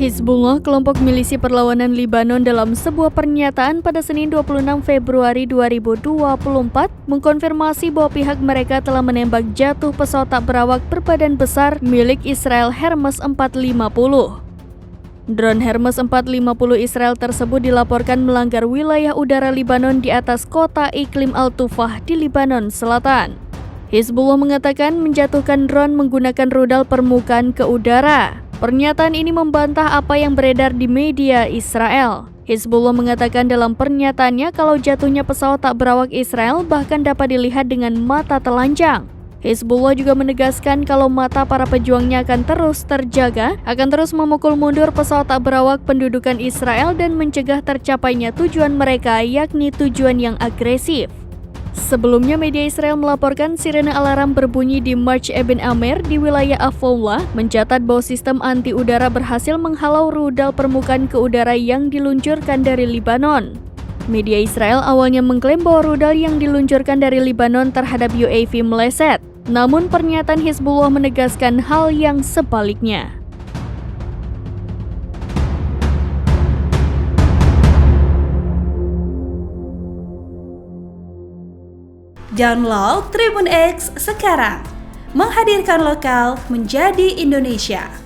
Hizbullah, kelompok milisi perlawanan Libanon, dalam sebuah pernyataan pada Senin 26 Februari 2024 mengkonfirmasi bahwa pihak mereka telah menembak jatuh pesawat tak berawak berbadan besar milik Israel Hermes 450. Drone Hermes 450 Israel tersebut dilaporkan melanggar wilayah udara Libanon di atas kota iklim Al-Tufah di Libanon Selatan. Hizbullah mengatakan menjatuhkan drone menggunakan rudal permukaan ke udara. Pernyataan ini membantah apa yang beredar di media Israel. Hizbullah mengatakan dalam pernyataannya kalau jatuhnya pesawat tak berawak Israel bahkan dapat dilihat dengan mata telanjang. Hizbullah juga menegaskan kalau mata para pejuangnya akan terus terjaga, akan terus memukul mundur pesawat tak berawak pendudukan Israel dan mencegah tercapainya tujuan mereka, yakni tujuan yang agresif. Sebelumnya, media Israel melaporkan sirene alarm berbunyi di Marj Eben Amer di wilayah Afoulah, mencatat bahwa sistem anti-udara berhasil menghalau rudal permukaan ke udara yang diluncurkan dari Libanon. Media Israel awalnya mengklaim bahwa rudal yang diluncurkan dari Libanon terhadap UAV meleset, namun pernyataan Hizbullah menegaskan hal yang sebaliknya. Download Tribun X sekarang, menghadirkan lokal menjadi Indonesia.